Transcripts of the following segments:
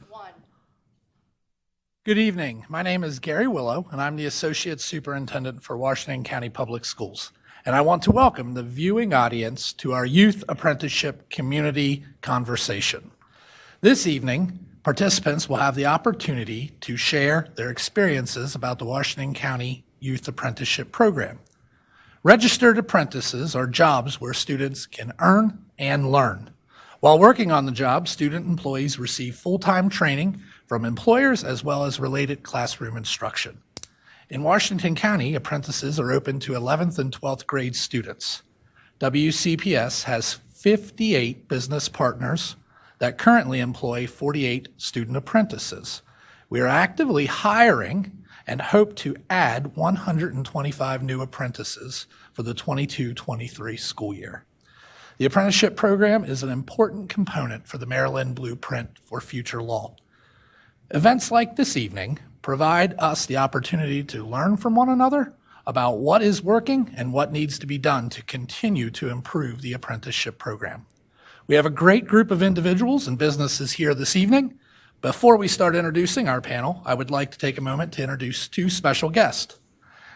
One. Good evening. My name is Gary Willow, and I'm the Associate Superintendent for Washington County Public Schools. And I want to welcome the viewing audience to our Youth Apprenticeship Community Conversation. This evening, participants will have the opportunity to share their experiences about the Washington County Youth Apprenticeship Program. Registered apprentices are jobs where students can earn and learn. While working on the job, student employees receive full-time training from employers as well as related classroom instruction. In Washington County, apprentices are open to 11th and 12th grade students. WCPS has 58 business partners that currently employ 48 student apprentices. We are actively hiring and hope to add 125 new apprentices for the 22-23 school year. The apprenticeship program is an important component for the Maryland blueprint for future law. Events like this evening provide us the opportunity to learn from one another about what is working and what needs to be done to continue to improve the apprenticeship program. We have a great group of individuals and businesses here this evening. Before we start introducing our panel, I would like to take a moment to introduce two special guests.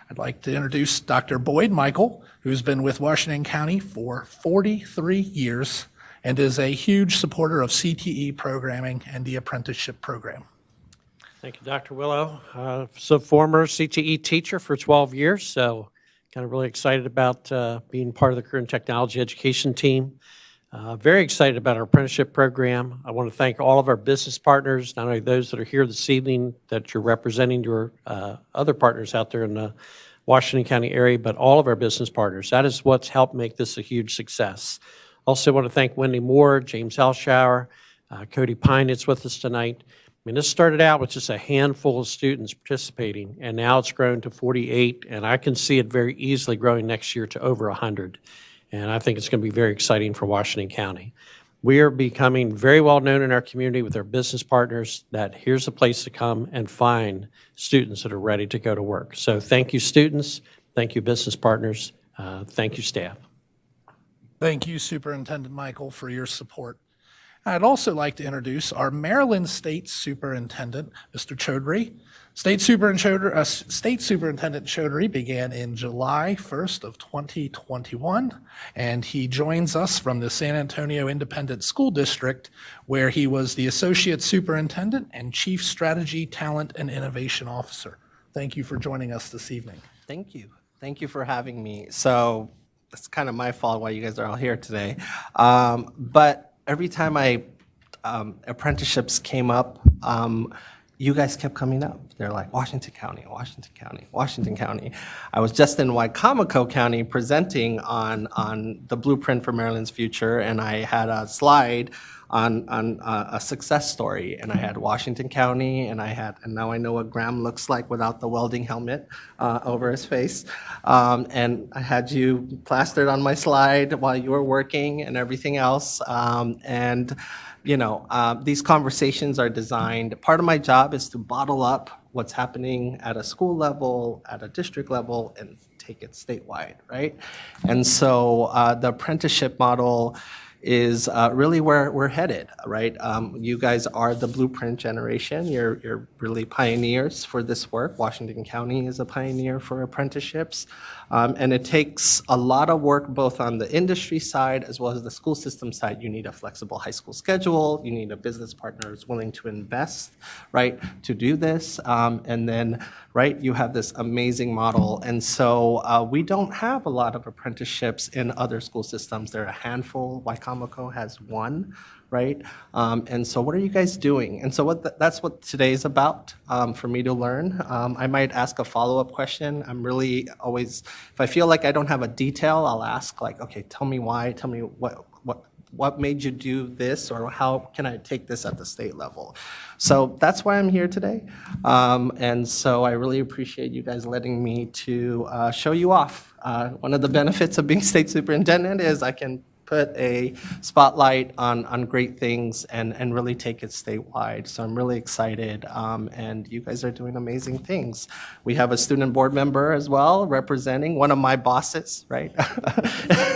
I'd like to introduce Dr. Boyd Michael, who's been with Washington County for 43 years and is a huge supporter of CTE programming and the apprenticeship program. Thank you, Dr. Willow. So former CTE teacher for 12 years, so kind of really excited about being part of the career and technology education team. Very excited about our apprenticeship program. I want to thank all of our business partners, not only those that are here this evening, that you're representing your other partners out there in the Washington County area, but all of our business partners. That is what's helped make this a huge success. Also want to thank Wendy Moore, James Alshauer, Cody Pine that's with us tonight. I mean, this started out with just a handful of students participating, and now it's grown to 48, and I can see it very easily growing next year to over 100. And I think it's going to be very exciting for Washington County. We are becoming very well known in our community with our business partners that here's a place to come and find students that are ready to go to work. So thank you, students. Thank you, business partners. Thank you, staff. Thank you, Superintendent Michael, for your support. I'd also like to introduce our Maryland State Superintendent, Mr. Choudhury. State Superintendent Choudhury began in July 1st of 2021, and he joins us from the San Antonio Independent School District, where he was the Associate Superintendent and Chief Strategy, Talent, and Innovation Officer. Thank you for joining us this evening. Thank you. Thank you for having me. So it's kind of my fault why you guys are all here today. But every time apprenticeships came up, you guys kept coming up. They're like, Washington County, Washington County, Washington County. I was just in Wicomico County presenting on the blueprint for Maryland's future, and I had a slide on a success story, and I had Washington County, and now I know what Graham looks like without the welding helmet over his face, and I had you plastered on my slide while you were working and everything else, and you know, these conversations are designed. Part of my job is to bottle up what's happening at a school level, at a district level, and take it statewide, right? And so the apprenticeship model is really where we're headed, right? You guys are the blueprint generation. You're really pioneers for this work. Washington County is a pioneer for apprenticeships. And it takes a lot of work both on the industry side as well as the school system side. You need a flexible high school schedule. You need a business partner who's willing to invest, right, to do this. And then, right, you have this amazing model. And so we don't have a lot of apprenticeships in other school systems. There are a handful. Wicomico has one, right? And so what are you guys doing? And so that's what today is about, for me to learn. I might ask a follow-up question. I'm really always, if I feel like I don't have a detail, I'll ask like, okay, tell me why, tell me what made you do this, or how can I take this at the state level? So that's why I'm here today. And so I really appreciate you guys letting me to show you off. One of the benefits of being state superintendent is I can put a spotlight on great things and really take it statewide. So I'm really excited, and you guys are doing amazing things. We have a student board member as well representing one of my bosses, right?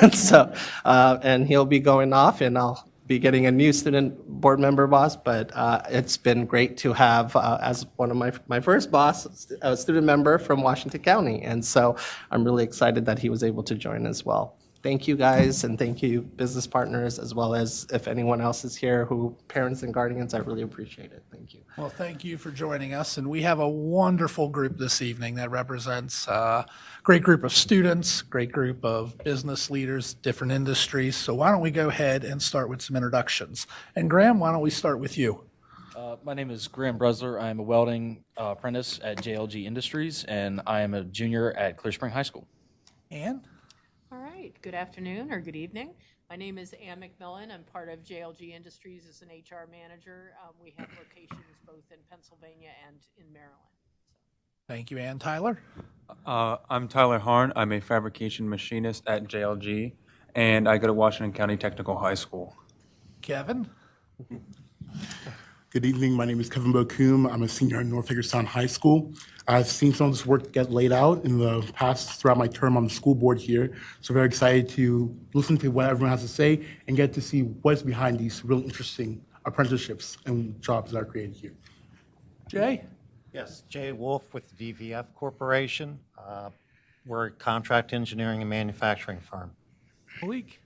And so, and he'll be going off, and I'll be getting a new student board member boss, but it's been great to have, as one of my first boss, a student member from Washington County. And so I'm really excited that he was able to join as well. Thank you, guys, and thank you, business partners, as well as if anyone else is here who, parents and guardians, I really appreciate it. Thank you. Well, thank you for joining us, and we have a wonderful group this evening that represents a great group of students, great group of business leaders, different industries. So why don't we go ahead and start with some introductions. And Graham, why don't we start with you? My name is Graham Brusler. I am a welding apprentice at JLG Industries, and I am a junior at Clear Spring High School. Ann? All right, good afternoon or good evening. My name is Ann McMillan. I'm part of JLG Industries as an HR manager. We have locations both in Pennsylvania and in Maryland. Thank you, Ann. Tyler? I'm Tyler Harn. I'm a fabrication machinist at JLG, and I go to Washington County Technical High School. Kevin? Good evening. My name is Kevin Bokum. I'm a senior at North Hagerstown High School. I've seen some of this work get laid out in the past throughout my term on the school board here. So very excited to listen to what everyone has to say and get to see what's behind these really interesting apprenticeships and jobs that are created here. Jay? Yes, Jay Wolf with DVF Corporation. We're a contract engineering and manufacturing firm. Malik?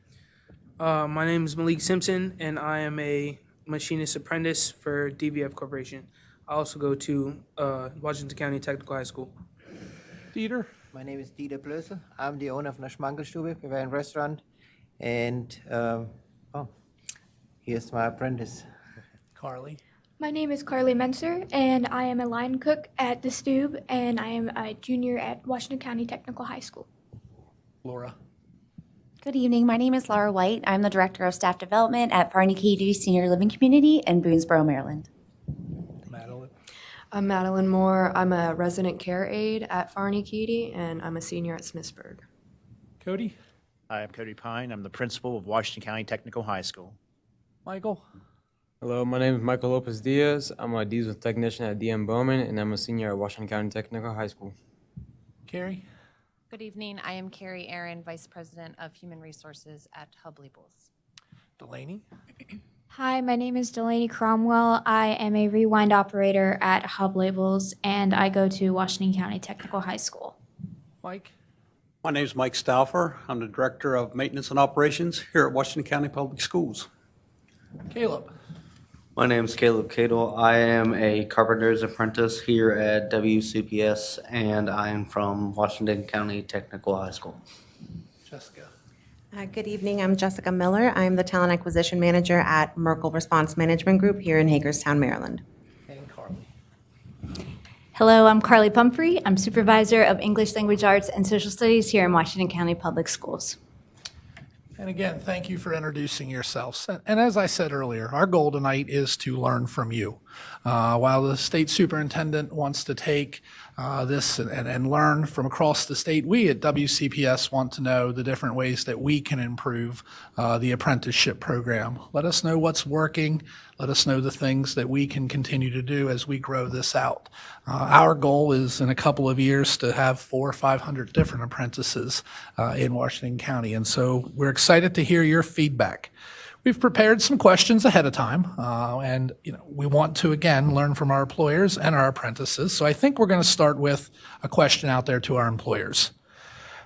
My name is Malik Simpson, and I am a machinist apprentice for DVF Corporation. I also go to Washington County Technical High School. Dieter? My name is Dieter Blöse. I'm the owner of Naschmangelstube. We have a restaurant. And here's my apprentice. Carly? My name is Carly Menser, and I am a line cook at the Stube, and I am a junior at Washington County Technical High School. Laura? Good evening. My name is Laura White. I'm the Director of Staff Development at Farney-Katy Senior Living Community in Boonesboro, Maryland. Madeline? I'm Madeline Moore. I'm a resident care aide at Farney-Katy, and I'm a senior at Smithsburg. Cody? Hi, I'm Cody Pine. I'm the principal of Washington County Technical High School. Michael? Hello, my name is Michael Lopez Diaz. I'm a diesel technician at DM Bowman, and I'm a senior at Washington County Technical High School. Carrie? Good evening. I am Carrie Aaron, Vice President of Human Resources at Hub Labels. Delaney? Hi, my name is Delaney Cromwell. I am a rewind operator at Hub Labels, and I go to Washington County Technical High School. Mike? My name is Mike Stauffer. I'm the Director of Maintenance and Operations here at Washington County Public Schools. Caleb? My name is Caleb Cadle. I am a carpenter's apprentice here at WCPS, and I am from Washington County Technical High School. Jessica? Good evening. I'm Jessica Miller. I'm the Talent Acquisition Manager at Merkle Response Management Group here in Hagerstown, Maryland. And Carly? Hello, I'm Carly Pumphrey. I'm Supervisor of English Language Arts and Social Studies here in Washington County Public Schools. And again, thank you for introducing yourselves. And as I said earlier, our goal tonight is to learn from you. While the state superintendent wants to take this and learn from across the state, we at WCPS want to know the different ways that we can improve the apprenticeship program. Let us know what's working. Let us know the things that we can continue to do as we grow this out. Our goal is in a couple of years to have 400 or 500 different apprentices in Washington County. And so we're excited to hear your feedback. We've prepared some questions ahead of time, and we want to, again, learn from our employers and our apprentices. So I think we're going to start with a question out there to our employers.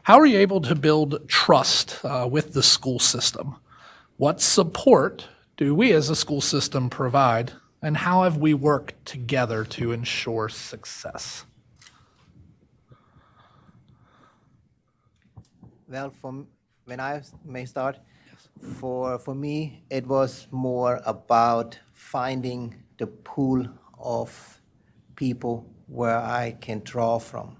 How are you able to build trust with the school system? What support do we as a school system provide, and how have we worked together to ensure success? Well, when I may start, for me, it was more about finding the pool of people where I can draw from.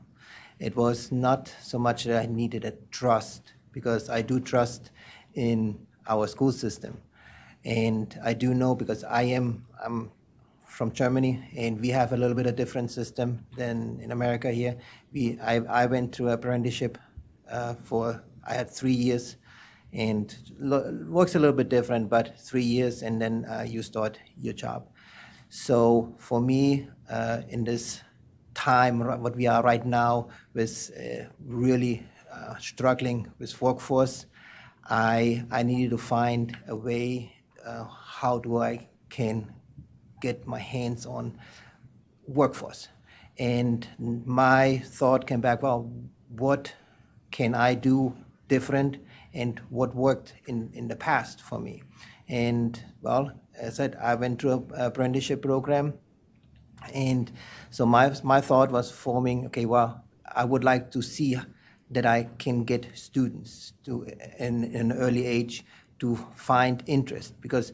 It was not so much that I needed a trust, because I do trust in our school system. And I do know, because I'm from Germany, and we have a little bit of different system than in America here. I went through apprenticeship I had 3 years, and works a little bit different, but 3 years, and then you start your job. So for me, in this time, what we are right now, with really struggling with workforce, I needed to find a way how do I can get my hands on workforce. And my thought came back, well, what can I do different and what worked in the past for me? And well, as I said, I went through an apprenticeship program. And so my thought was forming, okay, well, I would like to see that I can get students to, in an early age, to find interest. Because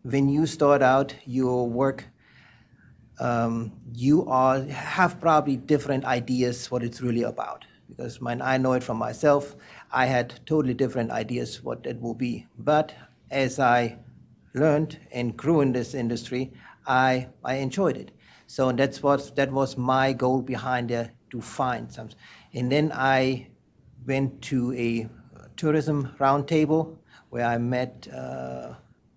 when you start out your work, you have probably different ideas what it's really about. Because I know it from myself, I had totally different ideas what it will be. But as I learned and grew in this industry, I enjoyed it. So that was my goal behind it, to find something. And then I went to a tourism roundtable where I met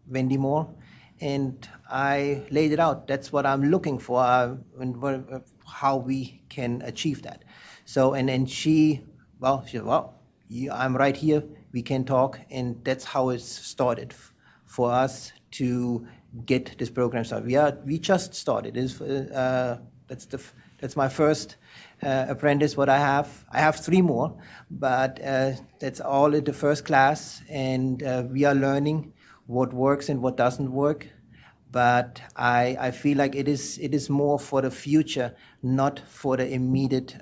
Wendy Moore, and I laid it out. That's what I'm looking for, and how we can achieve that. So, and then she said, I'm right here, we can talk, and that's how it started for us to get this program started. We just started. That's my first apprentice what I have. I have 3 more, but that's all in the first class, and we are learning what works and what doesn't work. But I feel like it is more for the future, not for the immediate.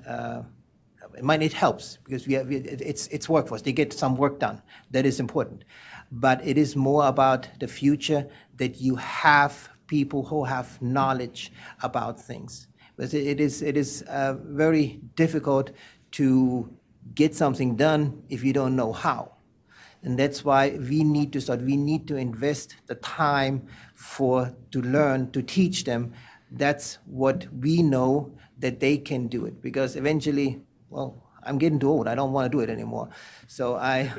It helps because it's workforce. They get some work done. That is important. But it is more about the future, that you have people who have knowledge about things. But it is very difficult to get something done if you don't know how. And that's why we need to start. We need to invest the time to learn, to teach them. That's what we know that they can do it. Because eventually, well, I'm getting too old. I don't want to do it anymore. So I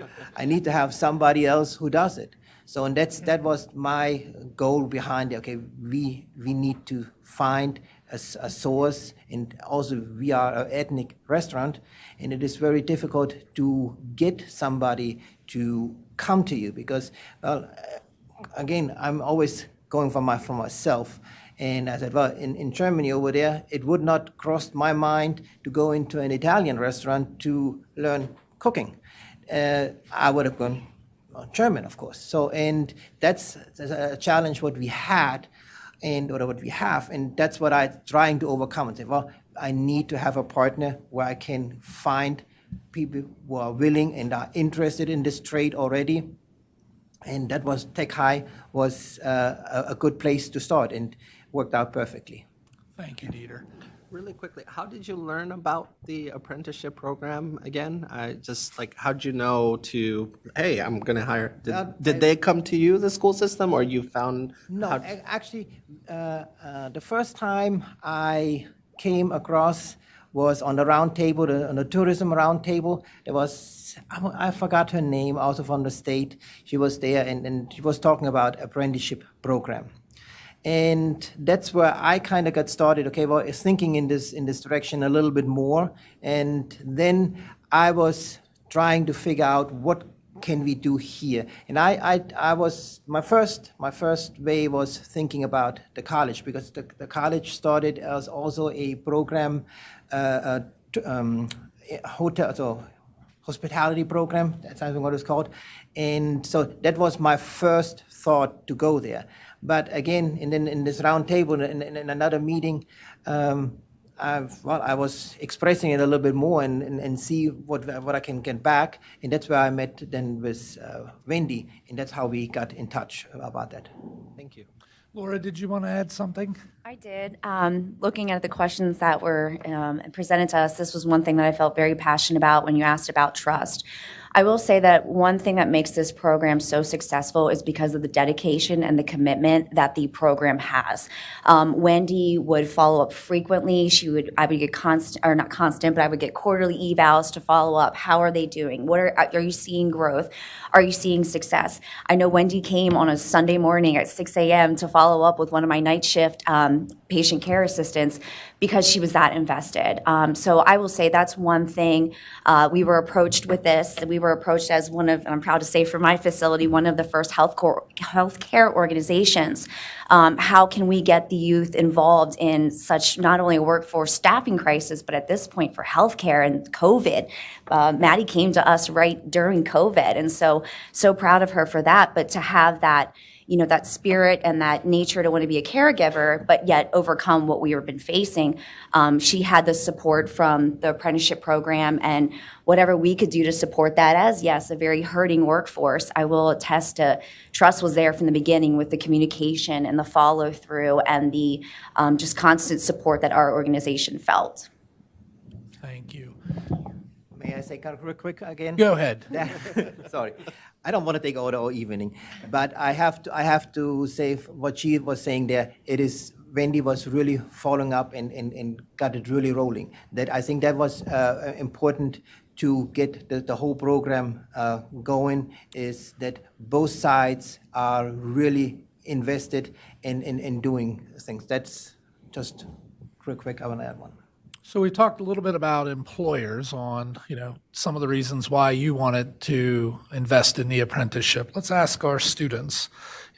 need to have somebody else who does it. So and that was my goal behind it. Okay, we need to find a source, and also we are an ethnic restaurant, and it is very difficult to get somebody to come to you because, well, again, I'm always going for myself. And I said, well, in Germany over there, it would not cross my mind to go into an Italian restaurant to learn cooking. I would have gone German, of course. So, and that's a challenge what we had, or what we have, and that's what I'm trying to overcome. And say, well, I need to have a partner where I can find people who are willing and are interested in this trade already. And that was Tech High was a good place to start, and worked out perfectly. Thank you, Dieter. Really quickly, how did you learn about the apprenticeship program again? How did you know hey, I'm going to hire? Did they come to you, the school system, or you found? No, actually, the first time I came across was on the round table, on the tourism round table. There was, I forgot her name, also from the state. She was there, and she was talking about apprenticeship program. And that's where I kind of got started. Okay, well, it's thinking in this direction a little bit more. And then I was trying to figure out what can we do here. And I was my first way was thinking about the college, because the college started as also a program, hotel, so hospitality program. That's what it's called. And so that was my first thought to go there. But again, and then in this round table, in another meeting, I was expressing it a little bit more and see what I can get back. And that's where I met then with Wendy, and that's how we got in touch about that. Thank you. Laura, did you want to add something? I did. Looking at the questions that were presented to us, this was one thing that I felt very passionate about when you asked about trust. I will say that one thing that makes this program so successful is because of the dedication and the commitment that the program has. Wendy would follow up frequently. I would get not constant, but I would get quarterly evals to follow up. How are they doing? Are you seeing growth? Are you seeing success? I know Wendy came on a Sunday morning at 6 a.m. to follow up with one of my night shift patient care assistants because she was that invested. So I will say that's one thing. We were approached with this. We we were approached as one of, and I'm proud to say for my facility, one of the first healthcare organizations. How can we get the youth involved in such not only a workforce staffing crisis, but at this point for healthcare and COVID? Maddie came to us right during COVID, and so proud of her for that. But to have that, that spirit and that nature to want to be a caregiver, but yet overcome what we have been facing. She had the support from the Apprenticeship Program and whatever we could do to support that as, yes, a very hurting workforce. I will attest to trust was there from the beginning with the communication and the follow through and the just constant support that our organization felt. Thank you. May I say real quick again? Go ahead. Sorry. I don't want to take all the whole evening, but I have to say what she was saying there. It is Wendy was really following up and got it really rolling. That I think that was important to get the whole program going. Is that both sides are really invested in doing things. That's just real quick. I want to add one. So we talked a little bit about employers on, some of the reasons why you wanted to invest in the apprenticeship. Let's ask our students,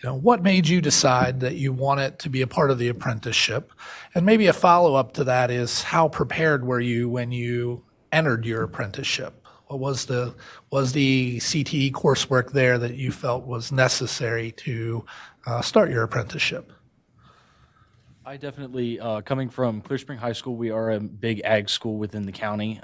what made you decide that you wanted to be a part of the apprenticeship? And maybe a follow-up to that is, how prepared were you when you entered your apprenticeship? What was the CTE coursework there that you felt was necessary to start your apprenticeship? I definitely, coming from Clear Spring High School, we are a big ag school within the county.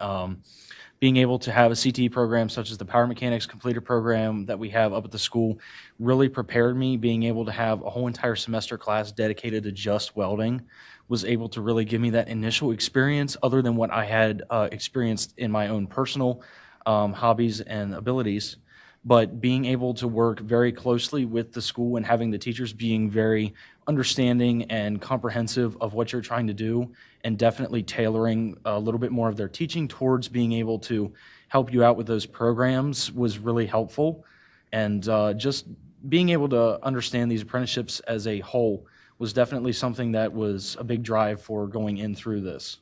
Being able to have a CTE program such as the Power Mechanics Completer program that we have up at the school really prepared me. Being able to have a whole entire semester class dedicated to just welding was able to really give me that initial experience other than what I had experienced in my own personal hobbies and abilities. But being able to work very closely with the school and having the teachers being very understanding and comprehensive of what you're trying to do, and definitely tailoring a little bit more of their teaching towards being able to help you out with those programs was really helpful. And just being able to understand these apprenticeships as a whole was definitely something that was a big drive for going in through this.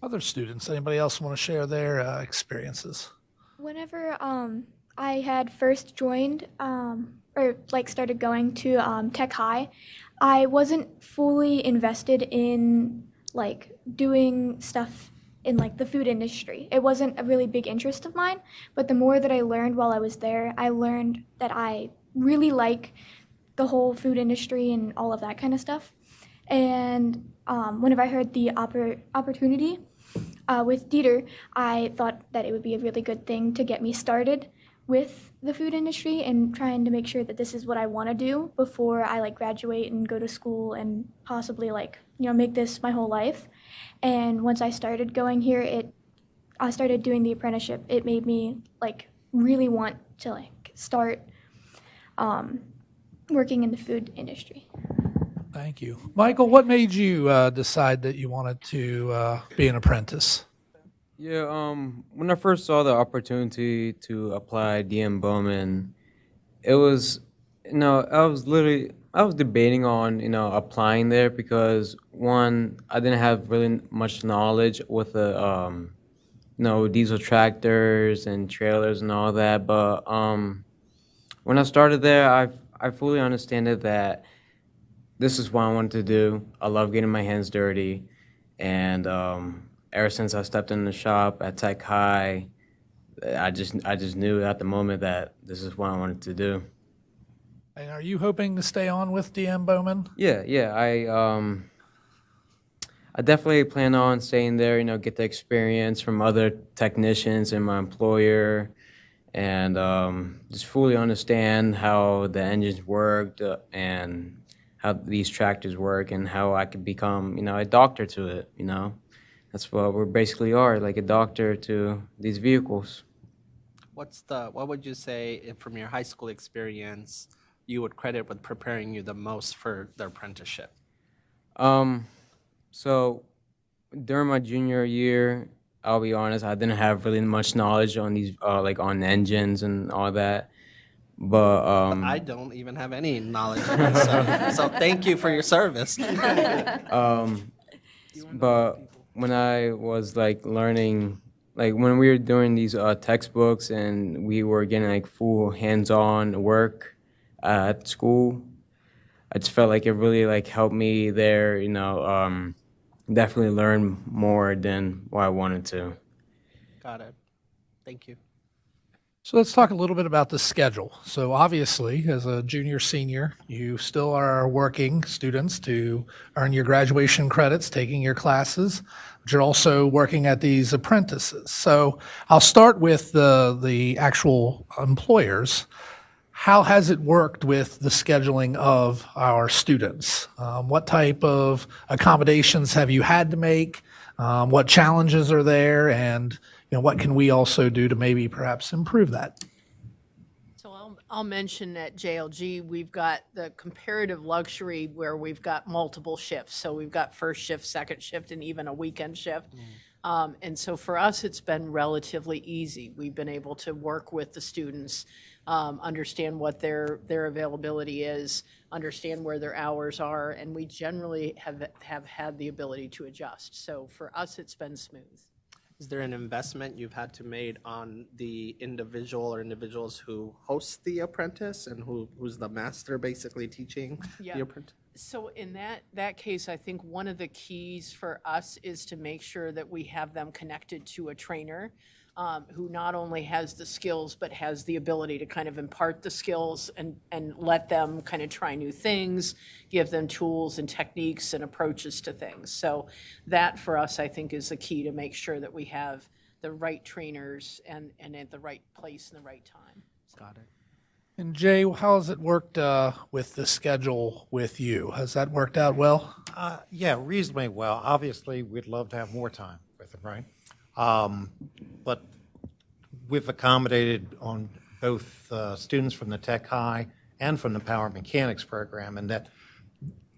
Other students, anybody else want to share their experiences? Whenever I had first joined started going to Tech High, I wasn't fully invested in doing stuff in the food industry. It wasn't a really big interest of mine, but the more that I learned while I was there, I learned that I really like the whole food industry and all of that kind of stuff. And whenever I heard the opportunity with Dieter, I thought that it would be a really good thing to get me started with the food industry and trying to make sure that this is what I want to do before I graduate and go to school and possibly make this my whole life. And once I started going here, I started doing the apprenticeship. It made me really want to start working in the food industry. Thank you. Michael, what made you decide that you wanted to be an apprentice? Yeah, when I first saw the opportunity to apply at DM Bowman, it was, I was debating on, applying there because, one, I didn't have really much knowledge with the, diesel tractors and trailers and all that. But when I started there, I fully understood that this is what I wanted to do. I love getting my hands dirty. And ever since I stepped in the shop at Tech High, I just knew at the moment that this is what I wanted to do. And are you hoping to stay on with DM Bowman? Yeah. I definitely plan on staying there, get the experience from other technicians and my employer, and just fully understand how the engines worked and how these tractors work and how I could become, a doctor to it, That's what we basically are, like a doctor to these vehicles. What would you say, from your high school experience, you would credit with preparing you the most for the apprenticeship? So during my junior year, I'll be honest, I didn't have really much knowledge on these, on engines and all that. But I don't even have any knowledge, so thank you for your service. But when I was learning, like when we were doing these textbooks and we were getting like full hands-on work at school, I just felt like it really like helped me there, definitely learn more than what I wanted to. Got it. Thank you. So let's talk a little bit about the schedule. So obviously, as a junior, senior, you still are working students to earn your graduation credits, taking your classes, but you're also working at these apprentices. So I'll start with the actual employers. How has it worked with the scheduling of our students? What type of accommodations have you had to make? What challenges are there? And what can we also do to maybe perhaps improve that? So I'll mention at JLG, we've got the comparative luxury where we've got multiple shifts. So we've got first shift, second shift, and even a weekend shift. And so for us, it's been relatively easy. We've been able to work with the students, understand what their availability is, understand where their hours are, and we generally have had the ability to adjust. So for us, it's been smooth. Is there an investment you've had to make on the individual or individuals who host the apprentice and who's the master basically teaching the apprentice? So in that case, I think one of the keys for us is to make sure that we have them connected to a trainer who not only has the skills, but has the ability to kind of impart the skills and let them kind of try new things, give them tools and techniques and approaches to things. So that for us, I think, is the key to make sure that we have the right trainers and at the right place and the right time. Got it. And Jay, how has it worked with the schedule with you? Has that worked out well? Yeah, reasonably well. Obviously, we'd love to have more time with them, right? But we've accommodated on both students from the Tech High and from the Power Mechanics program, and that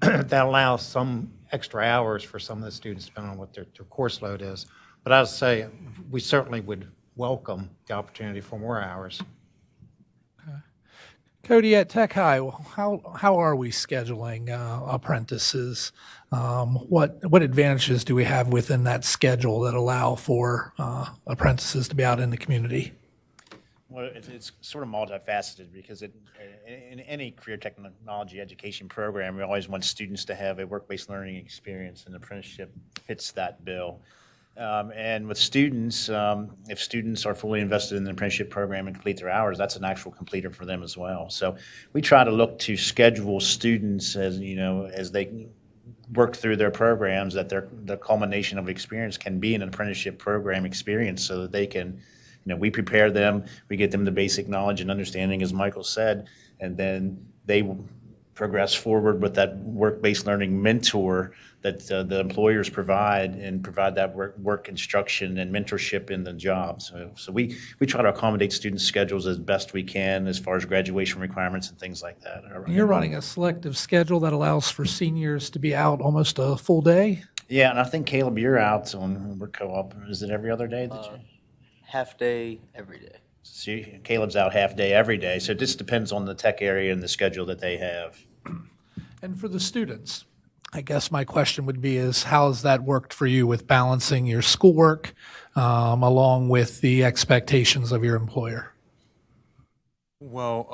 that allows some extra hours for some of the students depending on what their course load is. But I'd say we certainly would welcome the opportunity for more hours. Cody, at Tech High, how are we scheduling apprentices? What advantages do we have within that schedule that allow for apprentices to be out in the community? Well, it's sort of multifaceted because in any career technology education program, we always want students to have a work-based learning experience, and apprenticeship fits that bill. And with students, if students are fully invested in the apprenticeship program and complete their hours, that's an actual completer for them as well. So we try to look to schedule students as they work through their programs, that the culmination of experience can be an apprenticeship program experience, so that they can, we prepare them, we get them the basic knowledge and understanding, as Michael said, and then they progress forward with that work-based learning mentor that the employers provide that work instruction and mentorship in the job. So we try to accommodate students' schedules as best we can as far as graduation requirements and things like that. You're running a selective schedule that allows for seniors to be out almost a full day? Yeah, and I think, Caleb, you're out on work co-op. Is it every other day that you? Half day every day. See, Caleb's out half day every day, so it just depends on the tech area and the schedule that they have. And for the students, I guess my question would be is how has that worked for you with balancing your schoolwork along with the expectations of your employer? Well,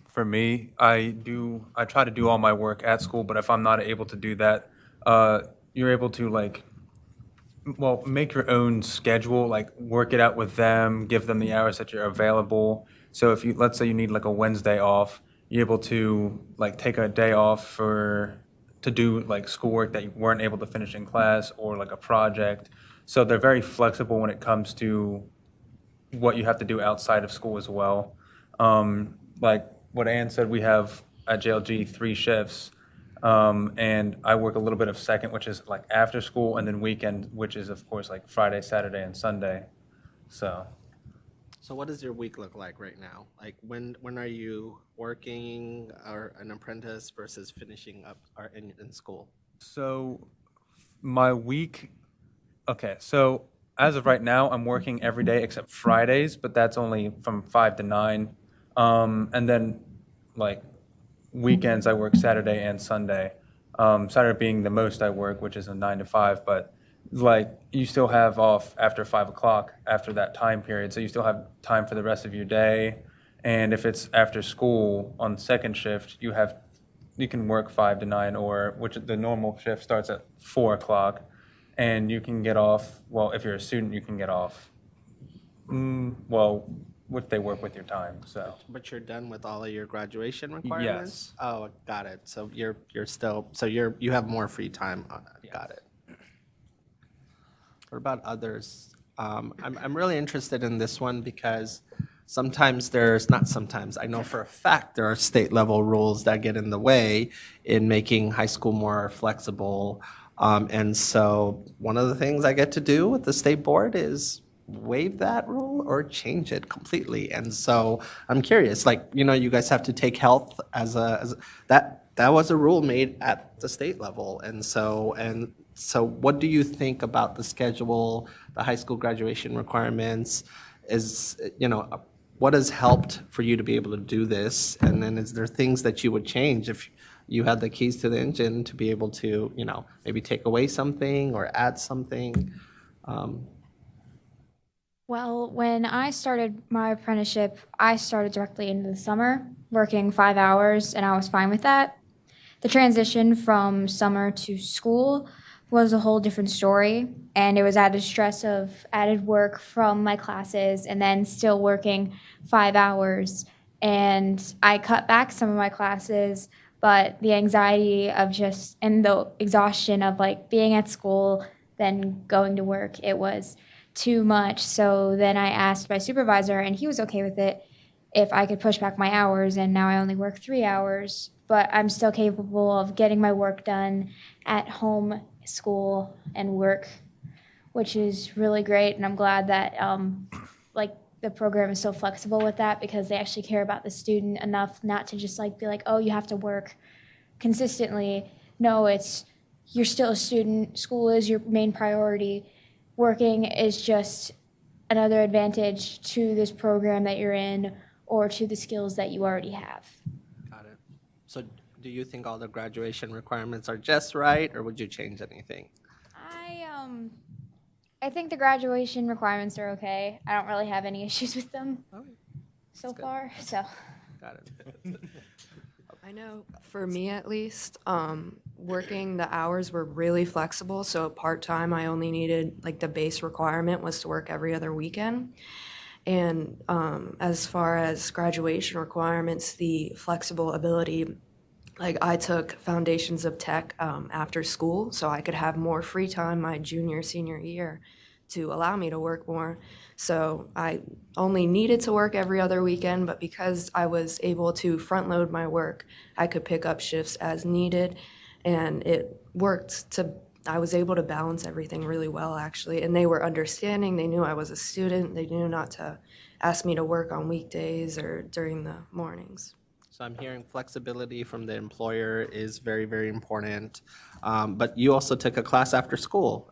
for me, I try to do all my work at school, but if I'm not able to do that, you're able to make your own schedule, work it out with them, give them the hours that you're available. So if let's say you need a Wednesday off, you're able to take a day off to do schoolwork that you weren't able to finish in class, or a project. So they're very flexible when it comes to what you have to do outside of school as well. Like what Ann said, we have at JLG 3 shifts. And I work a little bit of second, which is after school, and then weekend, which is of course Friday, Saturday, and Sunday. So what does your week look like right now? When are you working or an apprentice versus finishing up in school? So my week, okay, so as of right now, I'm working every day except Fridays, but that's only from 5 to 9. And then weekends I work Saturday and Sunday. Saturday being the most I work, which is a 9 to 5, but like you still have off after 5 o'clock after that time period, so you still have time for the rest of your day. And if it's after school on second shift, you can work 5 to 9, or which the normal shift starts at 4 o'clock, and you can get off. Well, if you're a student, you can get off. Well, if they work with your time, so. But you're done with all of your graduation requirements? Yes. Oh, got it. So you have more free time on it. Yeah. Got it. What about others? I'm really interested in this one because I know for a fact there are state level rules that get in the way in making high school more flexible. And so one of the things I get to do with the state board is waive that rule or change it completely. And so I'm curious, you guys have to take health as that was a rule made at the state level. And so what do you think about the schedule, the high school graduation requirements? What has helped for you to be able to do this? And then is there things that you would change if you had the keys to the engine to be able to, maybe take away something or add something? Well, when I started my apprenticeship, I started directly into the summer, working 5 hours, and I was fine with that. The transition from summer to school was a whole different story, and it was added stress of added work from my classes and then still working 5 hours. And I cut back some of my classes, but the anxiety of and the exhaustion of being at school, then going to work, it was too much. So then I asked my supervisor, and he was okay with it, if I could push back my hours, and now I only work 3 hours, but I'm still capable of getting my work done at home, school, and work, which is really great. And I'm glad that the program is so flexible with that, because they actually care about the student enough not to just be like, oh, you have to work consistently. No, you're still a student. School is your main priority. Working is just another advantage to this program that you're in or to the skills that you already have. Got it. So do you think all the graduation requirements are just right, or would you change anything? I think the graduation requirements are okay. I don't really have any issues with them so far. So. Got it. I know for me at least, working the hours were really flexible. So part-time, I only needed, the base requirement was to work every other weekend. And as far as graduation requirements, the flexible ability, I took Foundations of Tech after school, so I could have more free time my junior, senior year to allow me to work more. So I only needed to work every other weekend, but because I was able to front load my work, I could pick up shifts as needed, and it worked. I was able to balance everything really well, actually, and they were understanding. They knew I was a student. They knew not to ask me to work on weekdays or during the mornings. So I'm hearing flexibility from the employer is very, very important. But you also took a class after school.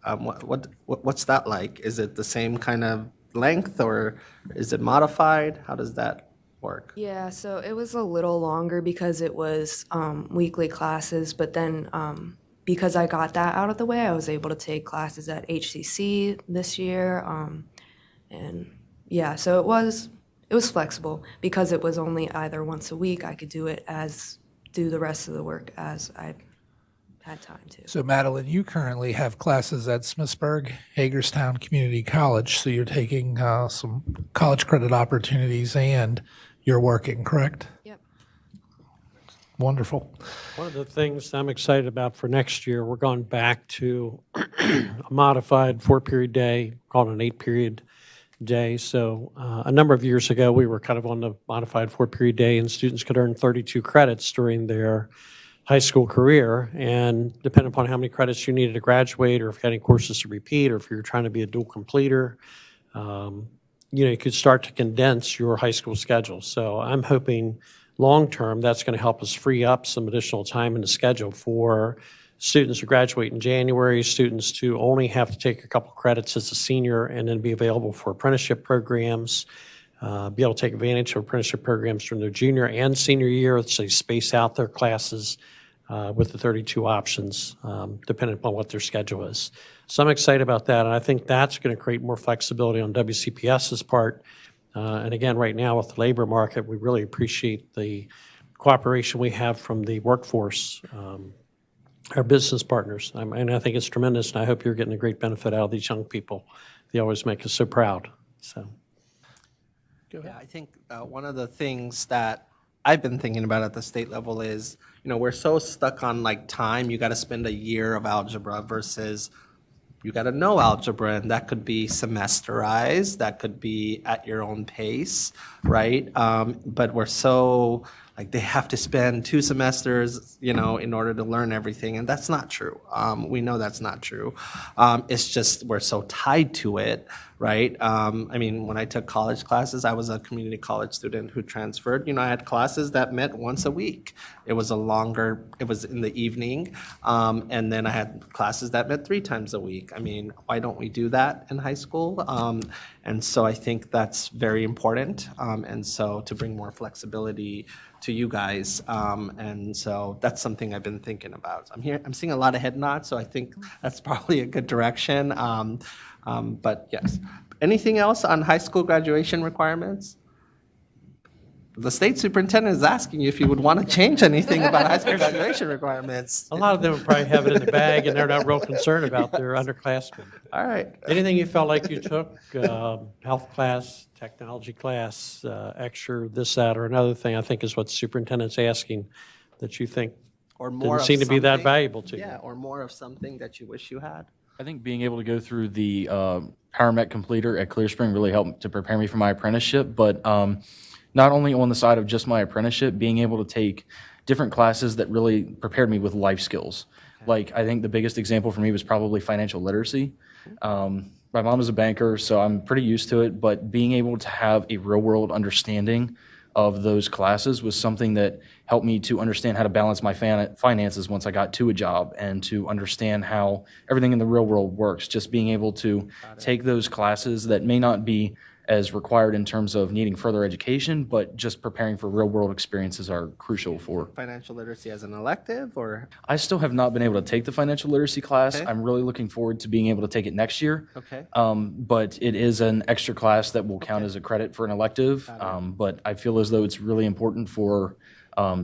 What's that like? Is it the same kind of length, or is it modified? How does that work? Yeah, so it was a little longer because it was weekly classes, but then because I got that out of the way, I was able to take classes at HCC this year. And yeah, so it was flexible because it was only either once a week. I could do the rest of the work as I had time to. So Madeline, you currently have classes at Smithsburg, Hagerstown Community College. So you're taking some college credit opportunities and you're working, correct? Yep. Wonderful. One of the things I'm excited about for next year, we're going back to a modified 4-period day, called an 8-period day. So a number of years ago, we were kind of on the modified 4-period day, and students could earn 32 credits during their high school career. And depending upon how many credits you needed to graduate, or if you had any courses to repeat, or if you're trying to be a dual completer, you could start to condense your high school schedule. So I'm hoping long-term that's going to help us free up some additional time in the schedule for students who graduate in January, students to only have to take a couple credits as a senior and then be available for apprenticeship programs, be able to take advantage of apprenticeship programs during their junior and senior year, so they space out their classes. with the 32 options, depending upon what their schedule is. So I'm excited about that, and I think that's going to create more flexibility on WCPS's part. And again, right now with the labor market, we really appreciate the cooperation we have from the workforce, our business partners. And I think it's tremendous, and I hope you're getting a great benefit out of these young people. They always make us so proud. So, Yeah, I think one of the things that I've been thinking about at the state level is, we're so stuck on like time. You got to spend a year of algebra versus you got to know algebra, and that could be semesterized, that could be at your own pace, right? But we're so like they have to spend 2 semesters, in order to learn everything, and that's not true. We know that's not true. It's just we're so tied to it, right? When I took college classes, I was a community college student who transferred. I had classes that met once a week. It was in the evening, and then I had classes that met 3 times a week. Why don't we do that in high school? And so I think that's very important, and so to bring more flexibility to you guys, and so that's something I've been thinking about. I'm seeing a lot of head nods, so I think that's probably a good direction. But yes, anything else on high school graduation requirements? The state superintendent is asking you if you would want to change anything about high school graduation requirements. a lot of them probably have it in the bag, and they're not real concerned about their underclassmen. All right. Anything you felt like you took, health class, technology class, extra, this, that, or another thing, I think is what the superintendent's asking, that you think Or more didn't of seem to be that something. valuable to you. Yeah, or more of something that you wish you had. I think being able to go through the Paramec completer at Clear Spring really helped to prepare me for my apprenticeship, but not only on the side of just my apprenticeship, being able to take different classes that really prepared me with life skills. Like, I think the biggest example for me was probably financial literacy. My mom is a banker, so I'm pretty used to it, but being able to have a real-world understanding of those classes was something that helped me to understand how to balance my finances once I got to a job, and to understand how everything in the real world works. Just being able to take those classes that may not be as required in terms of needing further education, but just preparing for real world experiences are crucial for. Financial literacy as an elective, or? I still have not been able to take the financial literacy class. Okay. I'm really looking forward to being able to take it next year. Okay. But it is an extra class that will count as a credit for an elective. But I feel as though it's really important for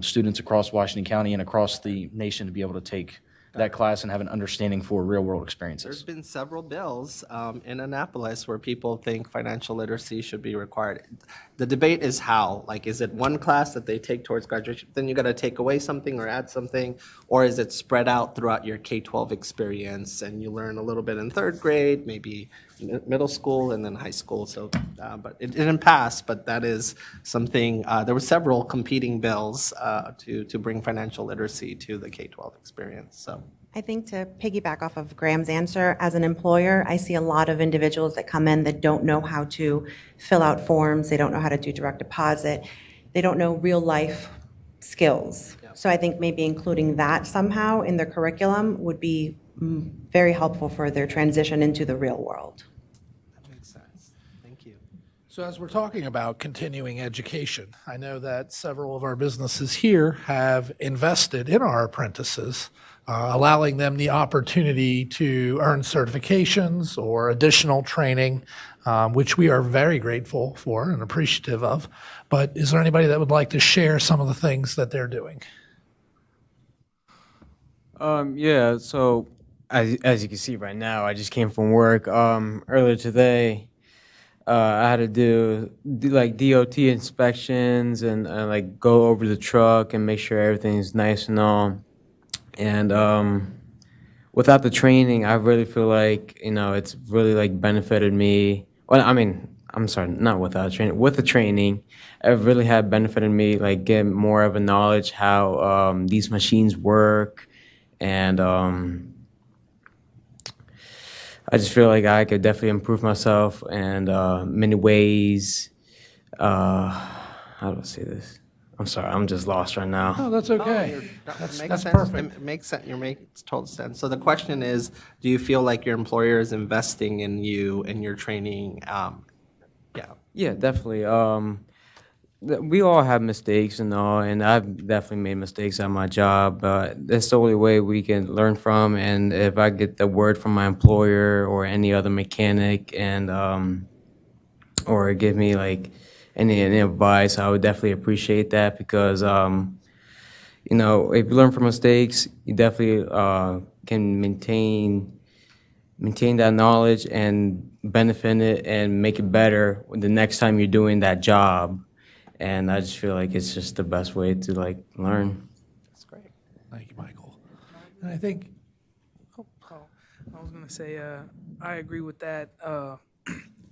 students across Washington County and across the nation to be able to take that class and have an understanding for real world experiences. There's been several bills in Annapolis where people think financial literacy should be required. The debate is how. Like, is it one class that they take towards graduation, then you got to take away something or add something, or is it spread out throughout your K-12 experience and you learn a little bit in 3rd grade, maybe middle school, and then high school? So, but it didn't pass. But that is something. There were several competing bills to bring financial literacy to the K-12 experience. So. I think to piggyback off of Graham's answer, as an employer, I see a lot of individuals that come in that don't know how to fill out forms, they don't know how to do direct deposit, they don't know real life skills. So I think maybe including that somehow in their curriculum would be very helpful for their transition into the real world. That makes sense. Thank you. So as we're talking about continuing education, I know that several of our businesses here have invested in our apprentices, allowing them the opportunity to earn certifications or additional training, which we are very grateful for and appreciative of. But is there anybody that would like to share some of the things that they're doing? Yeah, so as you can see right now, I just came from work. Earlier today, I had to do like DOT inspections and like go over the truck and make sure everything's nice and all. And without the training, I really feel like, it's really like benefited me. Well, I'm sorry, not without training. With the training, it really had benefited me, like get more of a knowledge how these machines work. And I just feel like I could definitely improve myself in many ways. How do I say this? I'm sorry, I'm just lost right now. Oh, that's okay. That's That's sense. perfect. It makes sense. You're making total sense. So the question is, do you feel like your employer is investing in you and your training? Yeah. Yeah, definitely. we all have mistakes and all, and I've definitely made mistakes at my job, but that's the only way we can learn from. And if I get the word from my employer or any other mechanic and or give me like any advice, I would definitely appreciate that because you know, if you learn from mistakes, you definitely can maintain that knowledge and benefit it and make it better the next time you're doing that job. And I just feel like it's just the best way to like learn. That's great. Thank you, Michael. And I think, I was gonna say, I agree with that.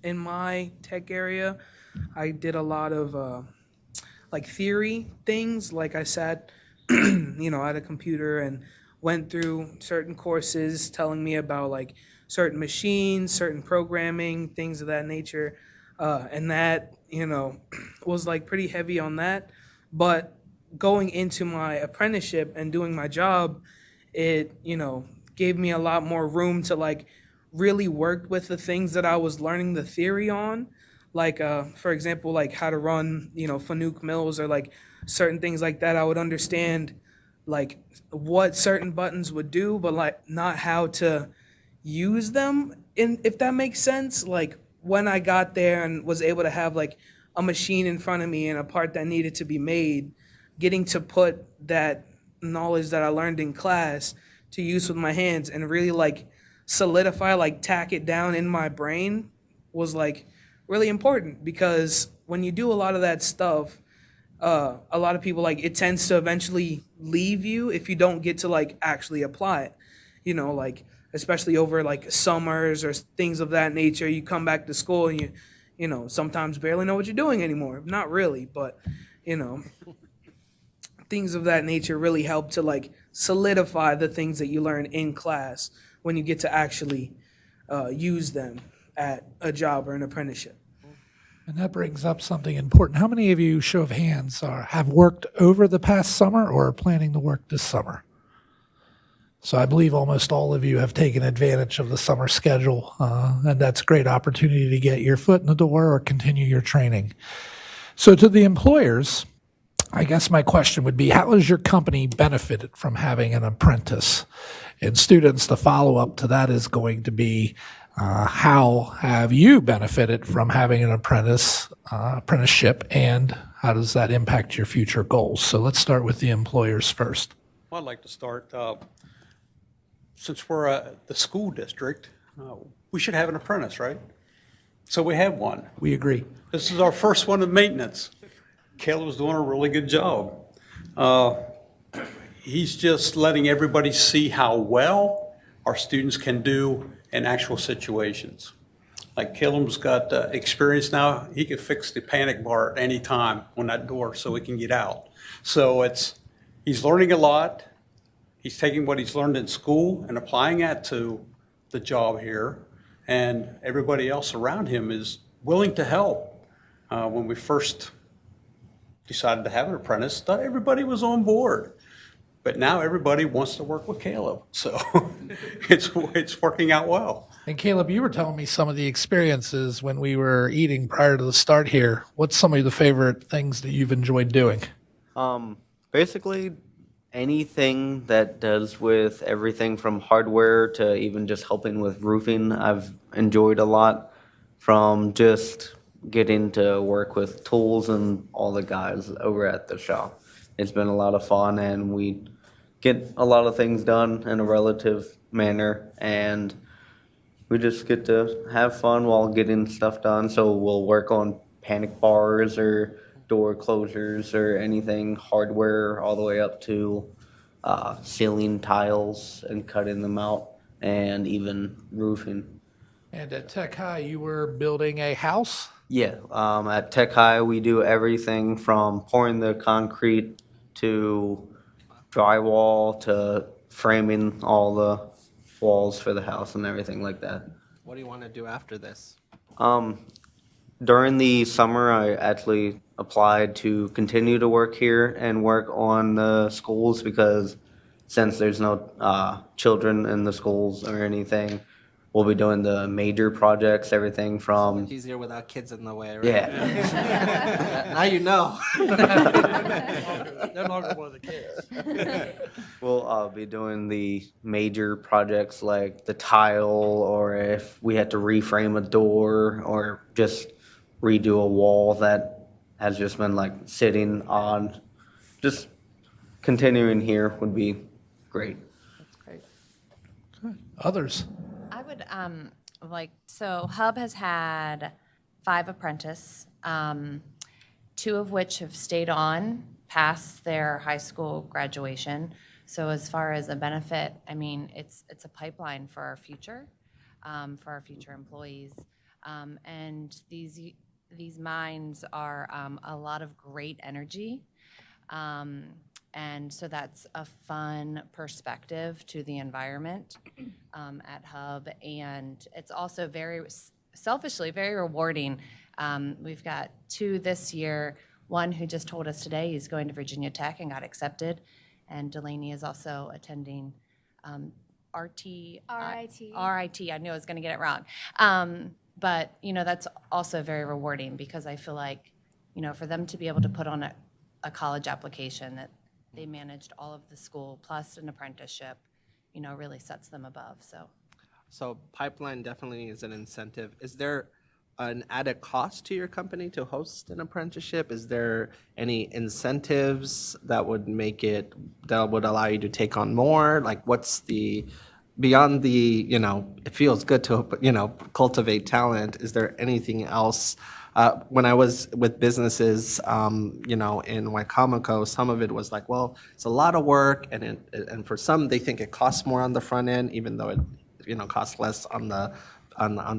In my tech area, I did a lot of like theory things. Like I sat, at a computer and went through certain courses telling me about like certain machines, certain programming, things of that nature. And that, was like pretty heavy on that. But going into my apprenticeship and doing my job, it, gave me a lot more room to like really work with the things that I was learning the theory on. Like, for example, like how to run, Fanuc mills or like certain things like that. I would understand like what certain buttons would do, but like not how to use them, if that makes sense. Like when I got there and was able to have like a machine in front of me and a part that needed to be made, getting to put that knowledge that I learned in class to use with my hands and really like solidify, like tack it down in my brain was like really important, because when you do a lot of that stuff, a lot of people, like, it tends to eventually leave you if you don't get to like actually apply it, like especially over like summers or things of that nature. You come back to school and you sometimes barely know what you're doing anymore. Not really, but things of that nature really help to like solidify the things that you learn in class when you get to actually use them at a job or an apprenticeship. and that brings up something important. How many of you, show of hands, have worked over the past summer or are planning to work this summer? So I believe almost all of you have taken advantage of the summer schedule, and that's a great opportunity to get your foot in the door or continue your training. So to the employers, I guess my question would be, how has your company benefited from having an apprentice? And students, the follow-up to that is going to be, how have you benefited from having an apprenticeship, and how does that impact your future goals? So let's start with the employers first. Well, I'd like to start, since we're the school district, we should have an apprentice, right? So we have one. We agree. This is our first one in maintenance. Caleb's doing a really good job. He's just letting everybody see how well our students can do in actual situations. Like Caleb's got experience now. He can fix the panic bar at any time on that door so we can get out. So he's learning a lot. He's taking what he's learned in school and applying that to the job here. And everybody else around him is willing to help. When we first decided to have an apprentice, not everybody was on board. But now everybody wants to work with Caleb. So it's working out well. And Caleb, you were telling me some of the experiences when we were eating prior to the start here. What's some of the favorite things that you've enjoyed doing? Basically, anything that does with everything from hardware to even just helping with roofing, I've enjoyed a lot, from just getting to work with tools and all the guys over at the shop. It's been a lot of fun, and we get a lot of things done in a relative manner, and we just get to have fun while getting stuff done. So we'll work on panic bars or door closures or anything hardware, all the way up to ceiling tiles and cutting them out, and even roofing. And at Tech High, you were building a house? Yeah, at Tech High, we do everything from pouring the concrete to drywall to framing all the walls for the house and everything like that. What do you want to do after this? During the summer, I actually applied to continue to work here and work on the schools, because since there's no children in the schools or anything, we'll be doing the major projects, everything from It's easier without kids in the way, right? Yeah. Now you know. No longer one of the kids. We'll be doing the major projects like the tile, or if we had to reframe a door, or just redo a wall that has just been like sitting on. Just continuing here would be great. That's great. Others? I would so Hub has had 5 apprentice, 2 of which have stayed on past their high school graduation. So as far as a benefit, I mean, it's a pipeline for our future employees. And these minds are a lot of great energy. And so that's a fun perspective to the environment at Hub. And it's also selfishly very rewarding. We've got 2 this year, one who just told us today he's going to Virginia Tech and got accepted. And Delaney is also attending RIT. I knew I was going to get it wrong. But, that's also very rewarding, because I feel like, for them to be able to put on a college application that they managed all of the school plus an apprenticeship, really sets them above. So pipeline definitely is an incentive. Is there an added cost to your company to host an apprenticeship? Is there any incentives that would allow you to take on more? Like, what's beyond the, it feels good to, cultivate talent. Is there anything else? When I was with businesses, in Wicomico, some of it was like, well, it's a lot of work, and for some, they think it costs more on the front end, even though it, costs less on the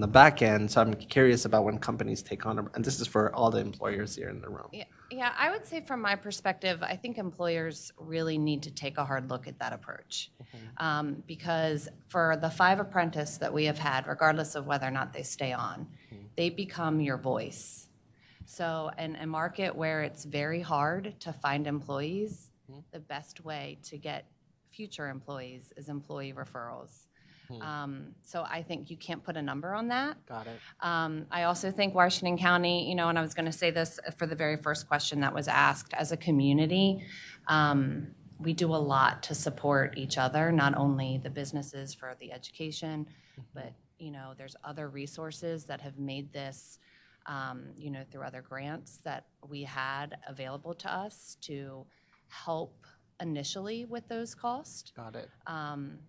back end. So I'm curious about when companies take on, and this is for all the employers here in the room. Yeah, I would say from my perspective, I think employers really need to take a hard look at that approach. Because for the 5 apprentices that we have had, regardless of whether or not they stay on, they become your voice. So in a market where it's very hard to find employees, the best way to get future employees is employee referrals. So I think you can't put a number on that. Got it. I also think Washington County, and I was going to say this for the very first question that was asked, as a community, we do a lot to support each other, not only the businesses for the education, but, there's other resources that have made this, through other grants that we had available to us to help initially with those costs. Got it.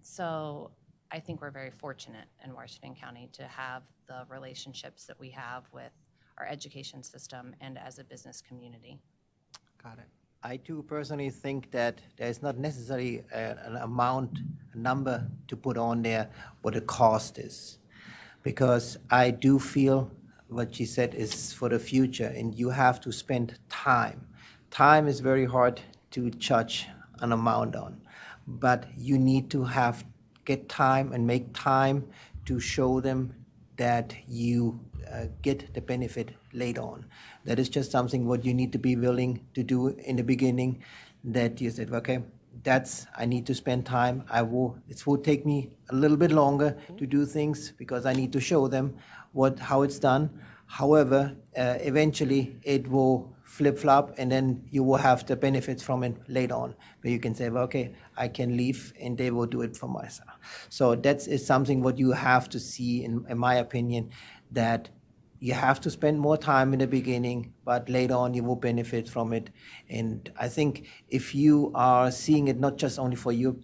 So I think we're very fortunate in Washington County to have the relationships that we have with our education system and as a business community. Got it. I too personally think that there's not necessarily a number to put on there what the cost is. Because I do feel what she said is for the future, and you have to spend time. Time is very hard to judge an amount on, but you need to get time and make time to show them that you get the benefit later on. That is just something what you need to be willing to do in the beginning, that you said, okay, I need to spend time. It will take me a little bit longer to do things because I need to show them how it's done. However, eventually it will flip-flop, and then you will have the benefits from it later on, where you can say, well, okay, I can leave, and they will do it for myself. So that is something what you have to see, in my opinion, that you have to spend more time in the beginning, but later on you will benefit from it. And I think if you are seeing it not just only for your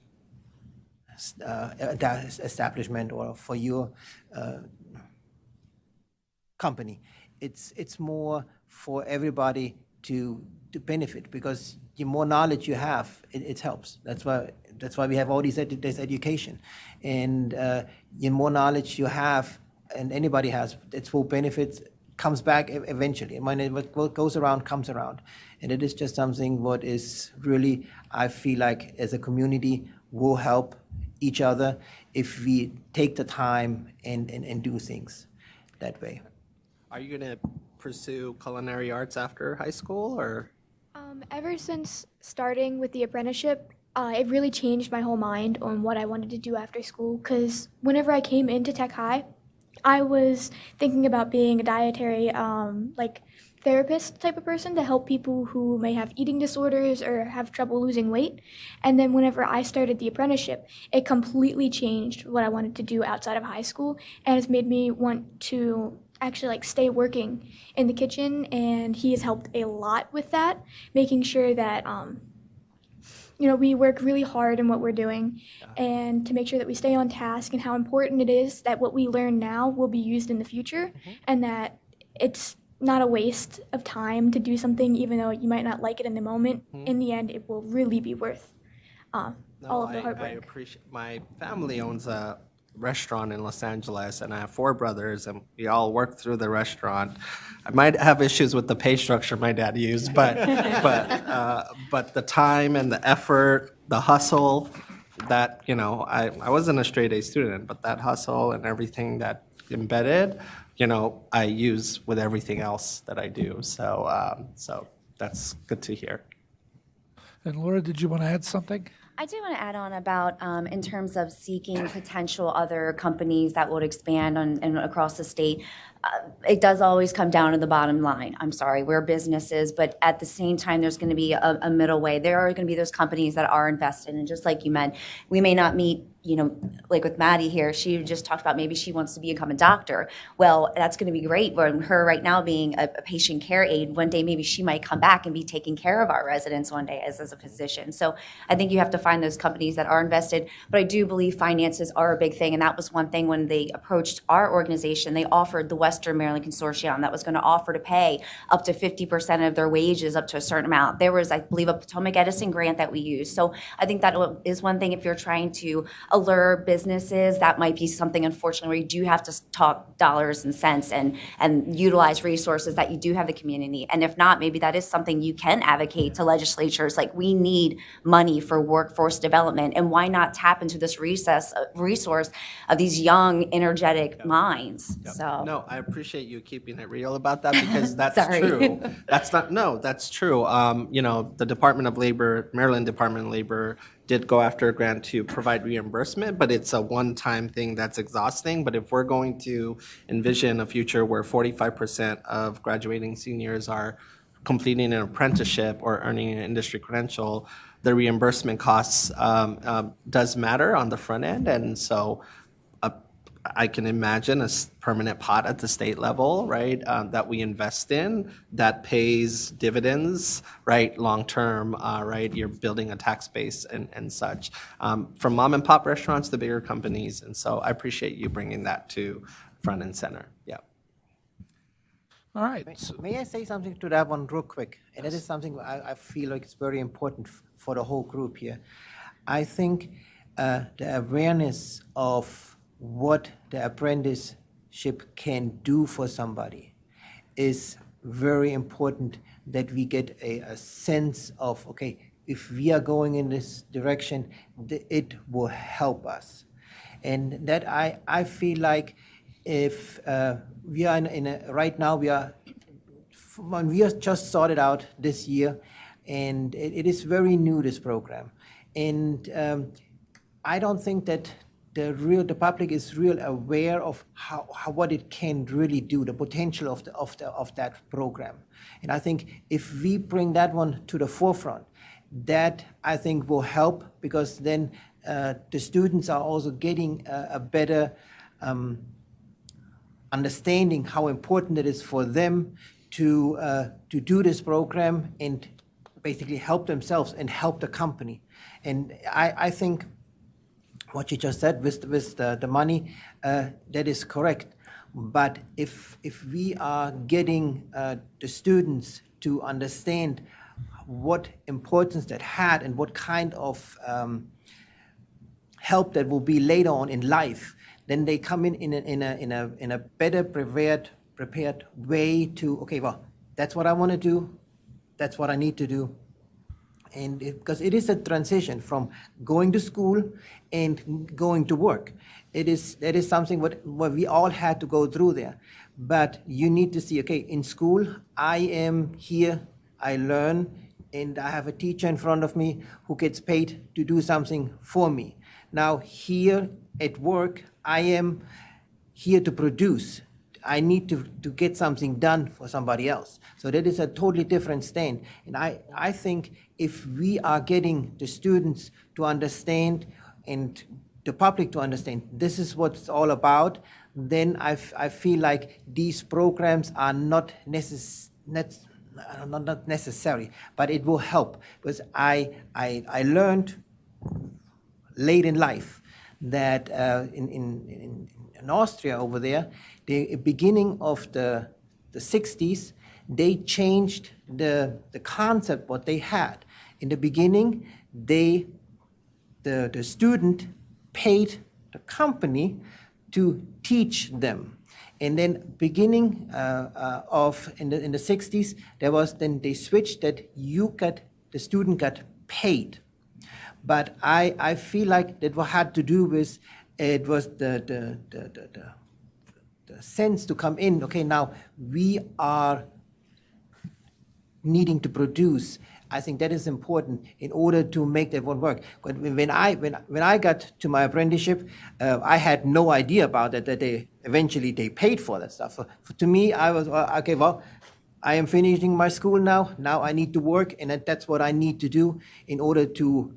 establishment or for your company, it's more for everybody to benefit, because the more knowledge you have, it helps. That's why we have all this education, and the more knowledge you have, and anybody has, its full benefits comes back eventually. I mean, what goes around comes around, and it is just something what is really, I feel like as a community will help each other if we take the time and do things that way. Are you going to pursue culinary arts after high school, or? Ever since starting with the apprenticeship, it really changed my whole mind on what I wanted to do after school. Because whenever I came into Tech High, I was thinking about being a dietary like therapist type of person to help people who may have eating disorders or have trouble losing weight. And then whenever I started the apprenticeship, it completely changed what I wanted to do outside of high school, and it's made me want to actually like stay working in the kitchen. And he has helped a lot with that, making sure that we work really hard in what we're doing, and to make sure that we stay on task, and how important it is that what we learn now will be used in the future, and that it's not a waste of time to do something even though you might not like it in the moment. In the end, it will really be worth all of the hard work. I appreciate, my family owns a restaurant in Los Angeles, and I have 4 brothers, and we all work through the restaurant. I might have issues with the pay structure my dad used, but the time and the effort, the hustle, that, I wasn't a straight A student, but that hustle and everything that embedded, I use with everything else that I do. So that's good to hear. And Laura, did you want to add something? I do want to add on about in terms of seeking potential other companies that would expand and across the state. It does always come down to the bottom line. I'm sorry, we're businesses, but at the same time, there's going to be a middle way. There are going to be those companies that are invested, and just like you meant, we may not meet, like with Maddie here, she just talked about maybe she wants to become a doctor. Well, that's going to be great. But her right now being a patient care aide, one day maybe she might come back and be taking care of our residents one day as a physician. So I think you have to find those companies that are invested. But I do believe finances are a big thing, and that was one thing when they approached our organization. They offered the Western Maryland Consortium that was going to offer to pay up to 50% of their wages up to a certain amount. There was, I believe, a Potomac Edison grant that we used. So I think that is one thing if you're trying to allure businesses, that might be something, unfortunately, where you do have to talk dollars and cents and utilize resources that you do have the community. And if not, maybe that is something you can advocate to legislatures. Like, we need money for workforce development, and why not tap into this resource of these young, energetic minds? So No, I appreciate you keeping it real about that, because that's Sorry. true. That's true. The Department of Labor, Maryland Department of Labor did go after a grant to provide reimbursement, but it's a one-time thing that's exhausting. But if we're going to envision a future where 45% of graduating seniors are completing an apprenticeship or earning an industry credential, the reimbursement costs does matter on the front end. And so I can imagine a permanent pot at the state level, right, that we invest in, that pays dividends, right, long-term, right? You're building a tax base and such, from mom and pop restaurants to bigger companies. And so I appreciate you bringing that to front and center. Yeah. All right. May I say something to that one real quick? And it is something I feel like it's very important for the whole group here. I think the awareness of what the apprenticeship can do for somebody is very important, that we get a sense of, okay, if we are going in this direction, it will help us. And that I feel like if we are right now, we are just started out this year, and it is very new, this program. And I don't think that the public is real aware of how what it can really do, the potential of that program. And I think if we bring that one to the forefront, that I think will help, because then the students are also getting a better understanding how important it is for them to do this program and basically help themselves and help the company. And I think what you just said with the money, that is correct. But if we are getting the students to understand what importance that had and what kind of help that will be later on in life, then they come in a better prepared way to, okay, well, that's what I want to do, that's what I need to do. And because it is a transition from going to school and going to work. That is something what we all had to go through there. But you need to see, okay, in school, I am here, I learn, and I have a teacher in front of me who gets paid to do something for me. Now here at work, I am here to produce. I need to get something done for somebody else. So that is a totally different stand. And I think if we are getting the students to understand and the public to understand this is what it's all about, then I feel like these programs are not necessary, but it will help. Because I learned late in life that in Austria over there, the beginning of the 60s, they changed the concept what they had. In the beginning, the student paid the company to teach them. And then beginning in the 60s, they switched that the student got paid. But I feel like that what had to do with it was the sense to come in. Okay, now we are needing to produce. I think that is important in order to make that one work. But when I got to my apprenticeship, I had no idea about that they eventually paid for that stuff. To me, I was okay. Well, I am finishing my school now. Now I need to work, and that's what I need to do in order to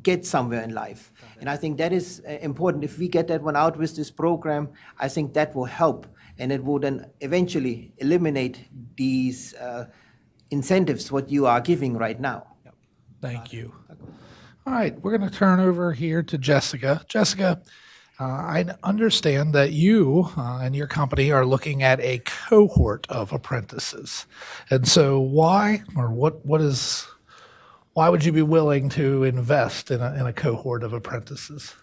get somewhere in life. And I think that is important. If we get that one out with this program, I think that will help, and it will then eventually eliminate these incentives what you are giving right now. Thank you. All right, we're going to turn over here to Jessica. Jessica, I understand that you and your company are looking at a cohort of apprentices. And so why would you be willing to invest in a cohort of apprentices?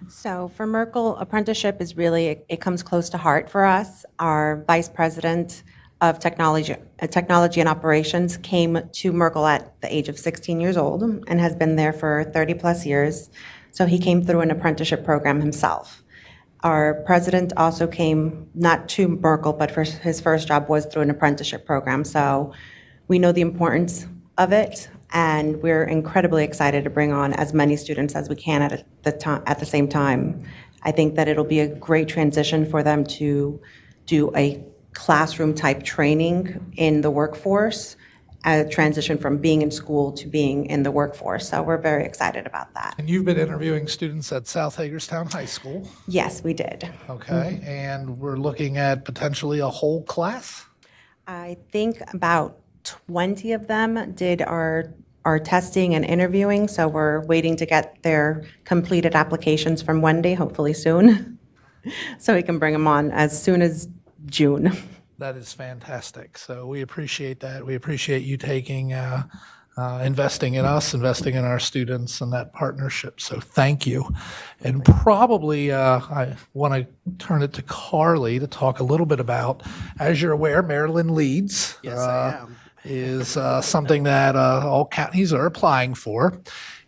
So for Merkle, apprenticeship is really, it comes close to heart for us. Our vice president of technology and operations came to Merkle at the age of 16 years old and has been there for 30 plus years. So he came through an apprenticeship program himself. Our president also came not to Merkle, but for his first job was through an apprenticeship program. So we know the importance of it, and we're incredibly excited to bring on as many students as we can at the same time. I think that it'll be a great transition for them to do a classroom type training in the workforce, a transition from being in school to being in the workforce. So we're very excited about that. And you've been interviewing students at South Hagerstown High School. Yes, we did. Okay, and we're looking at potentially a whole class? I think about 20 of them did our testing and interviewing, so we're waiting to get their completed applications from Wendy, hopefully soon, so we can bring them on as soon as June. That is fantastic. So we appreciate that. We appreciate you taking, investing in us, investing in our students and that partnership. So thank you. And probably I want to turn it to Carly to talk a little bit about, as you're aware, Maryland Leads. Yes, I am. Is something that all counties are applying for.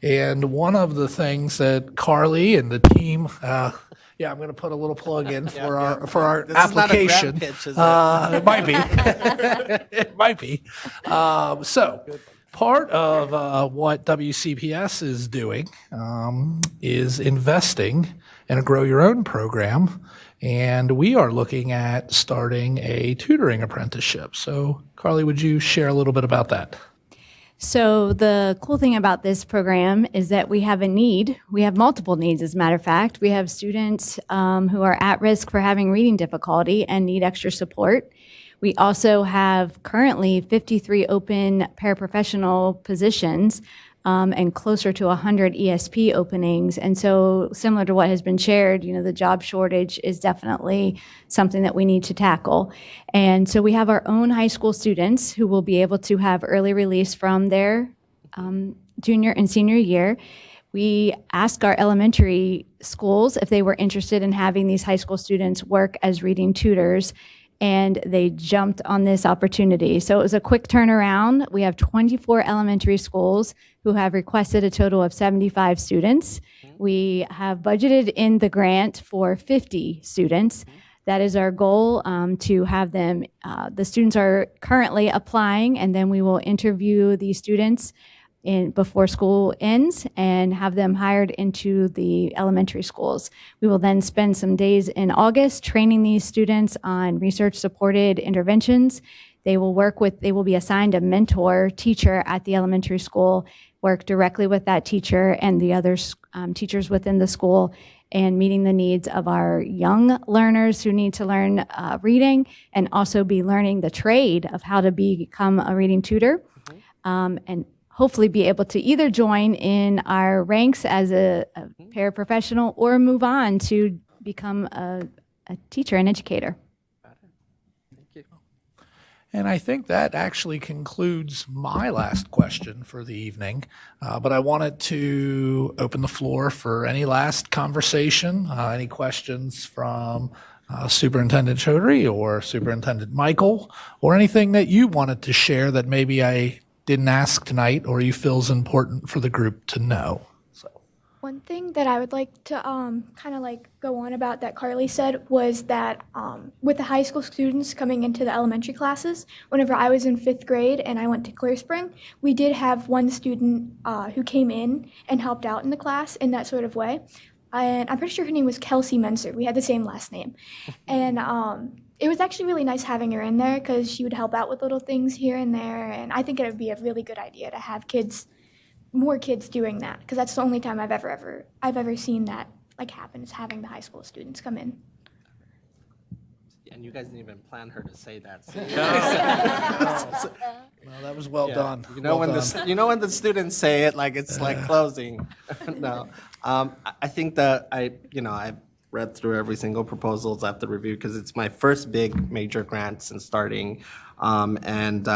And one of the things that Carly and the team, yeah, I'm going to put a little plug in for our This application. Is not a grab pitch, is it? It might be. It might be. So part of what WCPS is doing is investing in a Grow Your Own program. And we are looking at starting a tutoring apprenticeship. So Carly, would you share a little bit about that? So the cool thing about this program is that we have a need. We have multiple needs, as a matter of fact. We have students who are at risk for having reading difficulty and need extra support. We also have currently 53 open paraprofessional positions and closer to 100 ESP openings. And so similar to what has been shared, the job shortage is definitely something that we need to tackle. And so we have our own high school students who will be able to have early release from their junior and senior year. We asked our elementary schools if they were interested in having these high school students work as reading tutors, and they jumped on this opportunity. So it was a quick turnaround. We have 24 elementary schools who have requested a total of 75 students. We have budgeted in the grant for 50 students. That is our goal, to have them, the students are currently applying, and then we will interview these students before school ends and have them hired into the elementary schools. We will then spend some days in August training these students on research-supported interventions. They will be assigned a mentor teacher at the elementary school, work directly with that teacher and the other teachers within the school, and meeting the needs of our young learners who need to learn reading and also be learning the trade of how to become a reading tutor, and hopefully be able to either join in our ranks as a paraprofessional or move on to become a teacher and educator. And I think that actually concludes my last question for the evening. But I wanted to open the floor for any last conversation, any questions from Superintendent Choudhury or Superintendent Michael, or anything that you wanted to share that maybe I didn't ask tonight or you feel is important for the group to know. One thing that I would like to kind of like go on about that Carly said was that with the high school students coming into the elementary classes, whenever I was in 5th grade and I went to Clear Spring, we did have one student who came in and helped out in the class in that sort of way. And I'm pretty sure her name was Kelsey Menser. We had the same last name. And it was actually really nice having her in there because she would help out with little things here and there. And I think it would be a really good idea to have more kids doing that, because that's the only time I've ever seen that like happen, is having the high school students come in. And you guys didn't even plan her to say that. So No, that was well done. You know, Well when done. you know when the students say it, like it's like closing. No, I think that I've read through every single proposals I have to review because it's my first big major grant since starting, and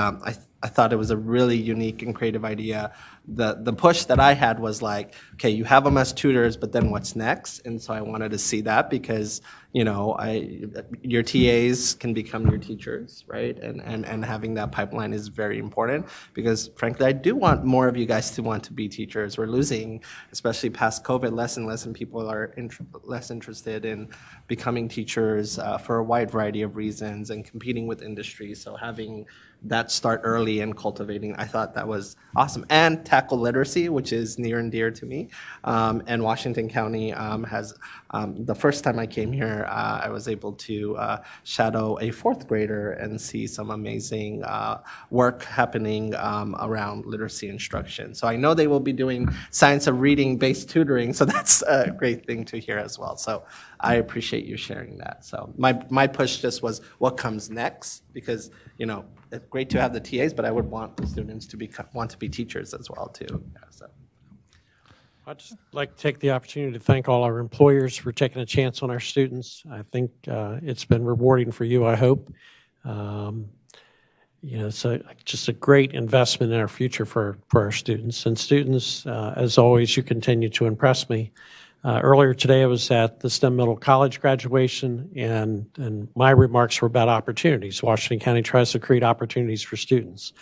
I thought it was a really unique and creative idea. The push that I had was like, okay, you have them as tutors, but then what's next? And so I wanted to see that because, your TAs can become your teachers, right? And having that pipeline is very important because frankly, I do want more of you guys to want to be teachers. We're losing, especially past COVID, less and less, and people are less interested in becoming teachers for a wide variety of reasons and competing with industry. So having that start early and cultivating, I thought that was awesome. And tackle literacy, which is near and dear to me. And Washington County has, the first time I came here, I was able to shadow a 4th grader and see some amazing work happening around literacy instruction. So I know they will be doing science of reading based tutoring, so that's a great thing to hear as well. So I appreciate you sharing that. So my push just was what comes next, because it's great to have the TAs, but I would want the students to want to be teachers as well too. Yeah, so. I'd just like to take the opportunity to thank all our employers for taking a chance on our students. I think it's been rewarding for you, I hope. It's just a great investment in our future for our students. And students, as always, you continue to impress me. Earlier today, I was at the STEM Middle College graduation, and my remarks were about opportunities. Washington County tries to create opportunities for students.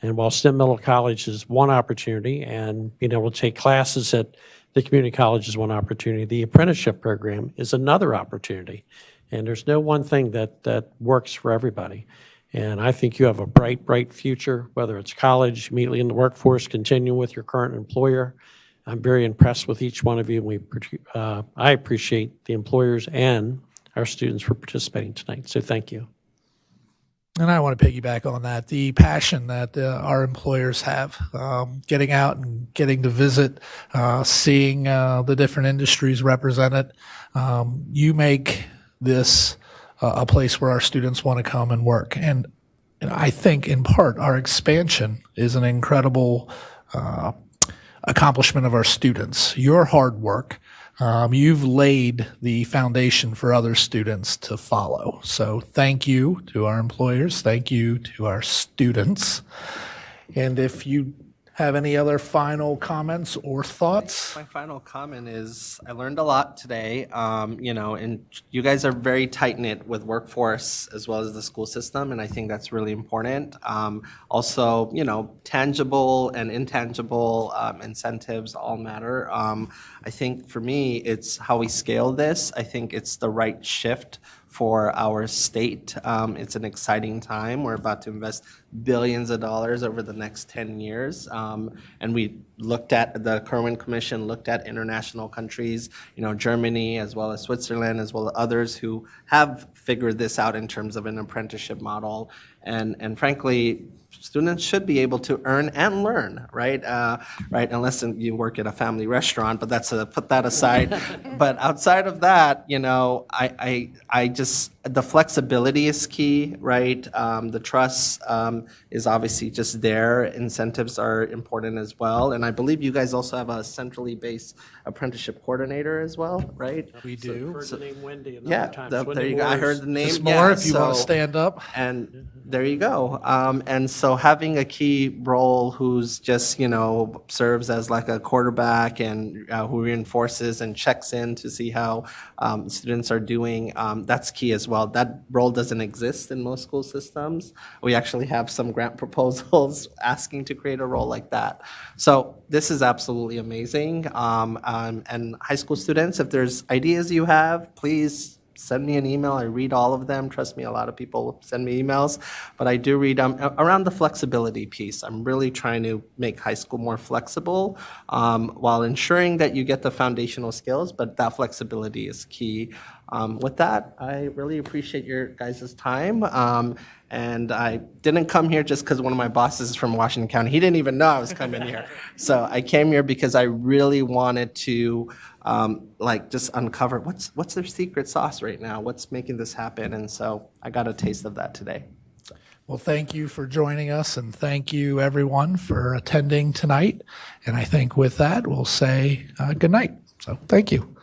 And while STEM Middle College is one opportunity, and being able to take classes at the community college is one opportunity, the Apprenticeship Program is another opportunity. And there's no one thing that works for everybody. And I think you have a bright future, whether it's college, immediately in the workforce, continuing with your current employer. I'm very impressed with each one of you. I appreciate the employers and our students for participating tonight. So thank you. And I want to piggyback on that, the passion that our employers have, getting out and getting to visit, seeing the different industries represented. You make this a place where our students want to come and work. And I think in part our expansion is an incredible accomplishment of our students. Your hard work, you've laid the foundation for other students to follow. So thank you to our employers. Thank you to our students. And if you have any other final comments or thoughts? My final comment is I learned a lot today, and you guys are very tight-knit with workforce as well as the school system, and I think that's really important. Also, tangible and intangible incentives all matter. I think for me, it's how we scale this. I think it's the right shift for our state. It's an exciting time. We're about to invest billions of dollars over the next 10 years. And we looked at, the Kerwin Commission looked at international countries, Germany as well as Switzerland, as well as others who have figured this out in terms of an apprenticeship model. And frankly, students should be able to earn and learn, right? Right, unless you work at a family restaurant, but put that aside. But outside of that, I just, the flexibility is key, right? The trust is obviously just there. Incentives are important as well. And I believe you guys also have a centrally based apprenticeship coordinator as well, right? We do. Heard the name Wendy a Yeah, number of times. there you go. I heard the name. Just more Yeah, if you want to so- stand up. And there you go. And so having a key role who's just, serves as like a quarterback and who reinforces and checks in to see how students are doing, that's key as well. That role doesn't exist in most school systems. We actually have some grant proposals asking to create a role like that. So this is absolutely amazing. And high school students, if there's ideas you have, please send me an email. I read all of them. Trust me, a lot of people send me emails, but I do read them. Around the flexibility piece, I'm really trying to make high school more flexible while ensuring that you get the foundational skills, but that flexibility is key. With that, I really appreciate your guys' time. And I didn't come here just because one of my bosses is from Washington County. He didn't even know I was coming here. So I came here because I really wanted to just uncover what's their secret sauce right now, what's making this happen. And so I got a taste of that today. Well, thank you for joining us, and thank you, everyone, for attending tonight. And I think with that, we'll say good night. So thank you.